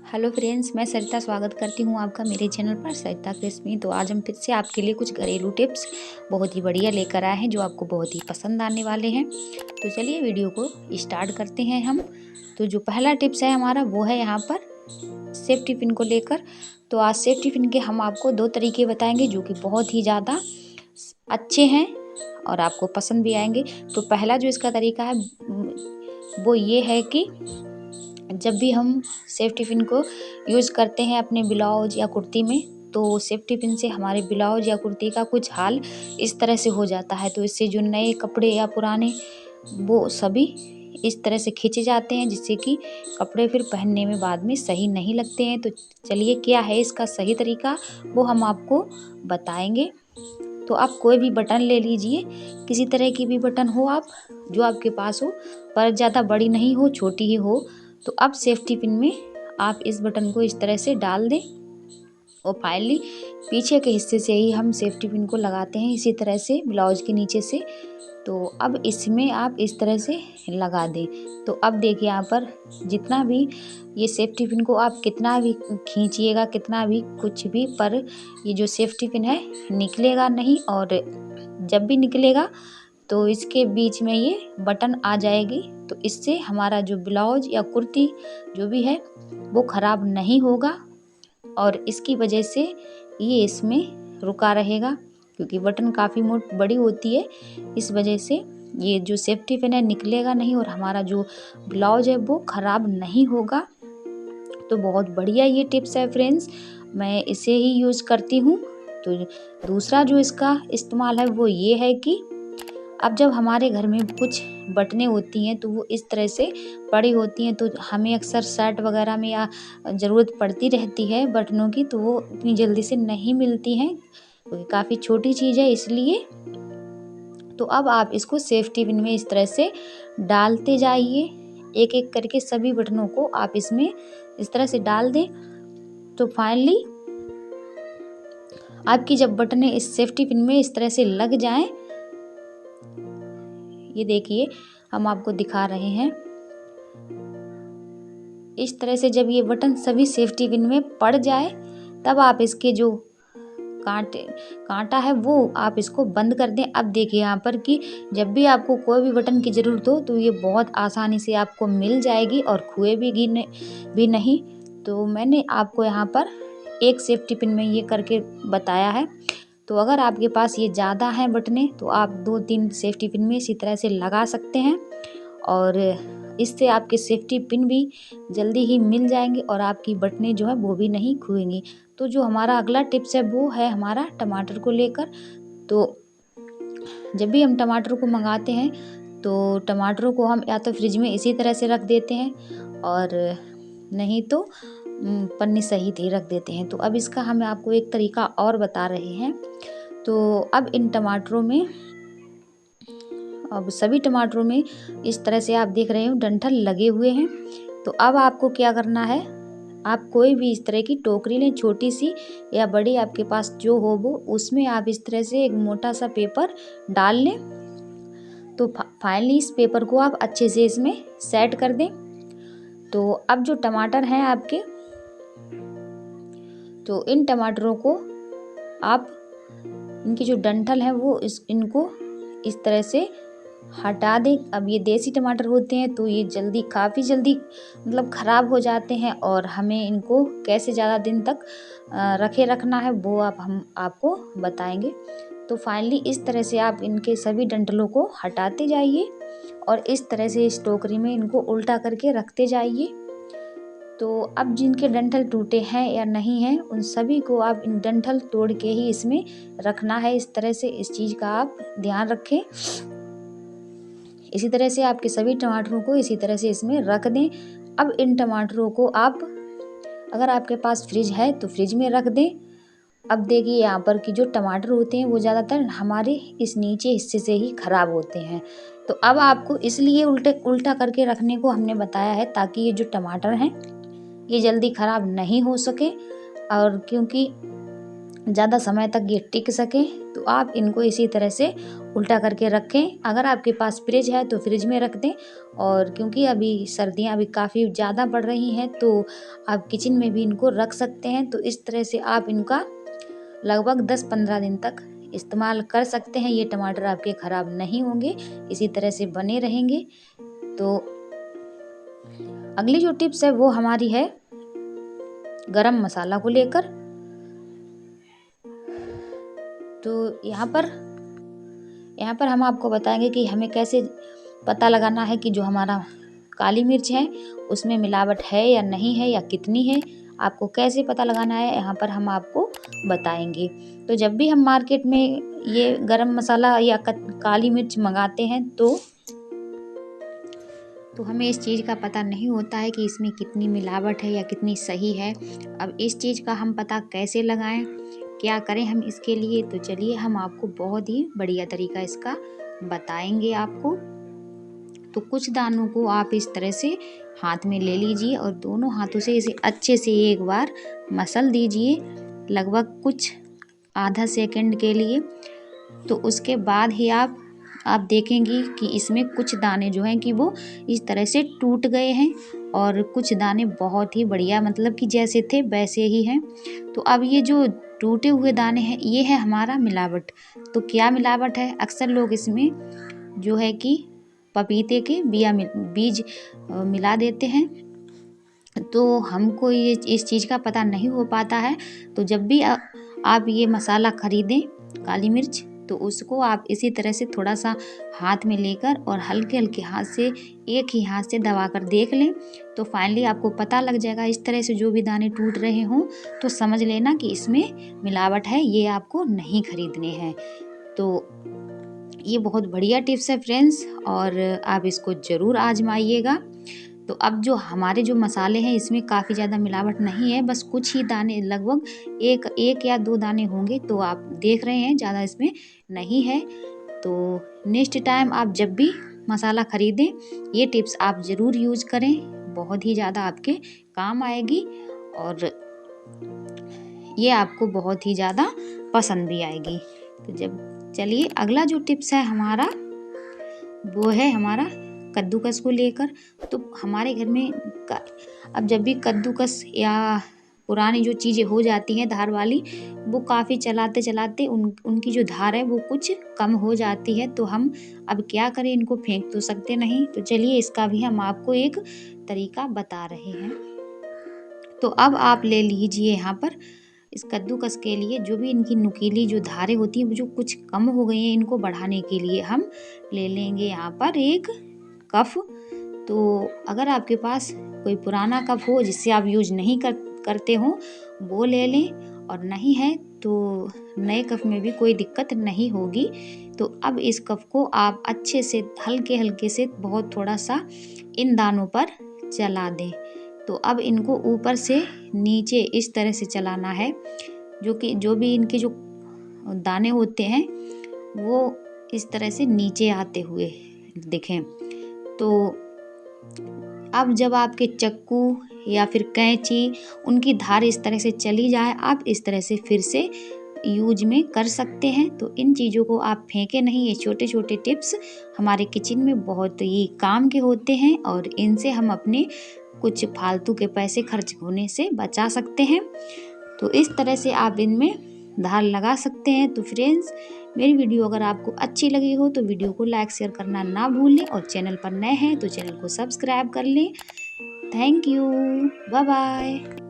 Hello friends, मैं सरिता स्वागत करती हूँ आपका मेरे चैनल पर सरिता क्रिस्मी। तो आज हम फिर से आपके लिए कुछ घरेलू टिप्स बहुत ही बढ़िया लेकर आए हैं जो आपको बहुत ही पसंद आने वाले हैं। तो चलिए वीडियो को स्टार्ट करते हैं हम। तो जो पहला टिप्स है हमारा वो है यहाँ पर सेफ टिफ़िन को लेकर। तो आज सेफ टिफ़िन के हम आपको 2 तरीके बताएंगे जो कि बहुत ही ज़्यादा अच्छे हैं और आपको पसंद भी आएंगे। तो पहला जो इसका तरीका है वो ये है कि जब भी हम सेफ टिफ़िन को यूज़ करते हैं अपने ब्लाउज या कुर्ती में, तो सेफ टिफ़िन से हमारे ब्लाउज या कुर्ती का कुछ हाल इस तरह से हो जाता है। तो इससे जो नए कपड़े या पुराने वो सभी इस तरह से खींचे जाते हैं, जिससे कि कपड़े फिर पहनने में बाद में सही नहीं लगते हैं। तो चलिए क्या है इसका सही तरीका वो हम आपको बताएंगे। तो आप कोई भी बटन ले लीजिए, किसी तरह की भी बटन हो आप जो आपके पास हो, पर ज़्यादा बड़ी नहीं हो, छोटी ही हो। तो अब सेफ टिफ़िन में आप इस बटन को इस तरह से डाल दें और फाइनली पीछे के हिस्से से ही हम सेफ टिफ़िन को लगाते हैं, इसी तरह से ब्लाउज के नीचे से। तो अब इसमें आप इस तरह से लगा दें। तो अब देखिए यहाँ पर जितना भी ये सेफ टिफ़िन को आप कितना भी खींचिएगा, कितना भी कुछ भी, पर ये जो सेफ टिफ़िन है निकलेगा नहीं। और जब भी निकलेगा तो इसके बीच में ये बटन आ जाएगी। तो इससे हमारा जो ब्लाउज या कुर्ती जो भी है वो ख़राब नहीं होगा और इसकी वजह से ये इसमें रुका रहेगा, क्योंकि बटन काफ़ी बड़ी होती है। इस वजह से ये जो सेफ टिफ़िन है निकलेगा नहीं और हमारा जो ब्लाउज है वो ख़राब नहीं होगा। तो बहुत बढ़िया ये टिप्स है फ्रेंड्स, मैं इसे ही यूज़ करती हूँ। तो दूसरा जो इसका इस्तेमाल है वो ये है कि अब जब हमारे घर में कुछ बटनें होती हैं तो वो इस तरह से पड़ी होती हैं, तो हमें अक्सर शर्ट वगैरह में या ज़रूरत पड़ती रहती है बटनों की, तो वो इतनी जल्दी से नहीं मिलती हैं क्योंकि काफ़ी छोटी चीज़ है इसलिए। तो अब आप इसको सेफ्टी पिन में इस तरह से डालते जाइए, एक एक करके सभी बटनों को आप इसमें इस तरह से डाल दें। तो फाइनली आपकी जब बटनें इस सेफ्टी पिन में इस तरह से लग जाएं, ये देखिए हम आपको दिखा रहे हैं, इस तरह से जब ये बटन सभी सेफ्टी पिन में पड़ जाए तब आप इसके जो कांटा है वो आप इसको बंद कर दें। अब देखिए यहाँ पर कि जब भी आपको कोई भी बटन की ज़रूरत हो तो ये बहुत आसानी से आपको मिल जाएगी और खोएगी भी नहीं। तो मैंने आपको यहाँ पर एक सेफ्टी पिन में ये करके बताया है। तो अगर आपके पास ये ज़्यादा हैं बटनें तो आप 2-3 सेफ्टी पिन में इसी तरह से लगा सकते हैं और इससे आपके सेफ्टी पिन भी जल्दी ही मिल जाएंगे और आपकी बटनें जो है वो भी नहीं खोएंगी। तो जो हमारा अगला टिप्स है वो है हमारा टमाटर को लेकर। तो जब भी हम टमाटर को मंगाते हैं तो टमाटरों को हम या तो फ्रिज में इसी तरह से रख देते हैं और नहीं तो पन्नी सहित ही रख देते हैं। तो अब इसका हम आपको एक तरीका और बता रहे हैं। तो अब इन टमाटरों में, अब सभी टमाटरों में इस तरह से आप देख रहे हो डंठल लगे हुए हैं। तो अब आपको क्या करना है, आप कोई भी इस तरह की टोकरी लें, छोटी सी या बड़ी आपके पास जो हो वो, उसमें आप इस तरह से एक मोटा सा पेपर डाल लें। तो फाइनली इस पेपर को आप अच्छे से इसमें सेट कर दें। तो अब जो टमाटर हैं आपके, तो इन टमाटरों को आप इनकी जो डंठल है वो इनको इस तरह से हटा दें। अब ये देसी टमाटर होते हैं तो ये काफ़ी जल्दी मतलब ख़राब हो जाते हैं और हमें इनको कैसे ज़्यादा दिन तक रखना है वो हम आपको बताएंगे। तो फाइनली इस तरह से आप इनके सभी डंठलों को हटाते जाइए और इस तरह से इस टोकरी में इनको उल्टा करके रखते जाइए। तो अब जिनके डंठल टूटे हैं या नहीं हैं उन सभी को आप इन डंठल तोड़ के ही इसमें रखना है। इस तरह से इस चीज़ का आप ध्यान रखें। इसी तरह से आपके सभी टमाटरों को इसी तरह से इसमें रख दें। अब इन टमाटरों को आप, अगर आपके पास फ्रिज है तो फ्रिज में रख दें। अब देखिए यहाँ पर कि जो टमाटर होते हैं वो ज़्यादातर हमारे इस नीचे हिस्से से ही ख़राब होते हैं। तो अब आपको इसलिए उल्टा करके रखने को हमने बताया है ताकि ये जो टमाटर हैं ये जल्दी ख़राब नहीं हो सके। और क्योंकि ज़्यादा समय तक ये टिक सकें, तो आप इनको इसी तरह से उल्टा करके रखें। अगर आपके पास फ्रिज है तो फ्रिज में रख दें, और क्योंकि अभी सर्दियाँ अभी काफ़ी ज़्यादा बढ़ रही हैं तो आप किचन में भी इनको रख सकते हैं। तो इस तरह से आप इनका लगभग 10-15 दिन तक इस्तेमाल कर सकते हैं। ये टमाटर आपके ख़राब नहीं होंगे, इसी तरह से बने रहेंगे। तो अगली जो टिप्स है वो हमारी है गरम मसाला को लेकर। तो यहाँ पर हम आपको बताएंगे कि हमें कैसे पता लगाना है कि जो हमारा काली मिर्च है उसमें मिलावट है या नहीं है, या कितनी है, आपको कैसे पता लगाना है, यहाँ पर हम आपको बताएंगे। तो जब भी हम मार्केट में ये गरम मसाला या काली मिर्च मंगाते हैं तो हमें इस चीज़ का पता नहीं होता है कि इसमें कितनी मिलावट है या कितनी सही है। अब इस चीज़ का हम पता कैसे लगाएं, क्या करें हम इसके लिए, तो चलिए हम आपको बहुत ही बढ़िया तरीका इसका बताएंगे आपको। तो कुछ दानों को आप इस तरह से हाथ में ले लीजिए और दोनों हाथों से इसे अच्छे से एक बार मसल दीजिए, लगभग कुछ आधा सेकंड के लिए। तो उसके बाद ही आप देखेंगी कि इसमें कुछ दाने जो हैं कि वो इस तरह से टूट गए हैं, और कुछ दाने बहुत ही बढ़िया, मतलब कि जैसे थे वैसे ही हैं। तो अब ये जो टूटे हुए दाने हैं ये है हमारा मिलावट। तो क्या मिलावट है, अक्सर लोग इसमें जो है कि पपीते के बीज मिला देते हैं। तो हमको ये इस चीज़ का पता नहीं हो पाता है। तो जब भी आप ये मसाला ख़रीदें काली मिर्च, तो उसको आप इसी तरह से थोड़ा सा हाथ में लेकर और हल्के हल्के हाथ से एक ही हाथ से दबा कर देख लें, तो फाइनली आपको पता लग जाएगा। इस तरह से जो भी दाने टूट रहे हों तो समझ लेना कि इसमें मिलावट है, ये आपको नहीं खरीदने हैं। तो ये बहुत बढ़िया टिप्स है फ्रेंड्स, और आप इसको ज़रूर आजमाइएगा। तो अब जो हमारे जो मसाले हैं इसमें काफ़ी ज़्यादा मिलावट नहीं है, बस कुछ ही दाने, लगभग एक या 2 दाने होंगे। तो आप देख रहे हैं ज़्यादा इसमें नहीं है। तो नेक्स्ट टाइम आप जब भी मसाला ख़रीदें ये टिप्स आप ज़रूर यूज़ करें, बहुत ही ज़्यादा आपके काम आएगी, और ये आपको बहुत ही ज़्यादा पसंद भी आएगी। तो चलिए अगला जो टिप्स है हमारा वो है हमारा कद्दूकस को लेकर। तो हमारे घर में अब जब भी कद्दूकस या पुरानी जो चीज़ें हो जाती हैं धार वाली, वो काफ़ी चलाते चलाते उनकी जो धार है वो कुछ कम हो जाती है। तो हम अब क्या करें, इनको फेंक तो सकते नहीं। तो चलिए इसका भी हम आपको एक तरीका बता रहे हैं। तो अब आप ले लीजिए यहाँ पर इस कद्दूकस के लिए जो भी इनकी नुकीली जो धारें होती हैं वो जो कुछ कम हो गई हैं, इनको बढ़ाने के लिए हम ले लेंगे यहाँ पर एक कप। तो अगर आपके पास कोई पुराना कप हो जिससे आप यूज नहीं करते हो वो ले लें, और नहीं है तो नए कप में भी कोई दिक्कत नहीं होगी। तो अब इस कप को आप अच्छे से हल्के हल्के से बहुत थोड़ा सा इन दानों पर चला दें। तो अब इनको ऊपर से नीचे इस तरह से चलाना है, जो भी इनके जो दाने होते हैं वो इस तरह से नीचे आते हुए दिखें। तो अब जब आपके चक्कू या फिर कैंची उनकी धार इस तरह से चली जाए, आप इस तरह से फिर से यूज में कर सकते हैं। तो इन चीज़ों को आप फेंके नहीं, ये छोटे छोटे टिप्स हमारे किचन में बहुत ही काम के होते हैं, और इनसे हम अपने कुछ फालतू के पैसे खर्च होने से बचा सकते हैं। तो इस तरह से आप इनमें धार लगा सकते हैं। तो फ्रेंड्स, मेरी वीडियो अगर आपको अच्छी लगी हो तो वीडियो को लाइक शेयर करना ना भूलें, और चैनल पर नए हैं तो चैनल को सब्सक्राइब कर लें। Thank you, bye bye.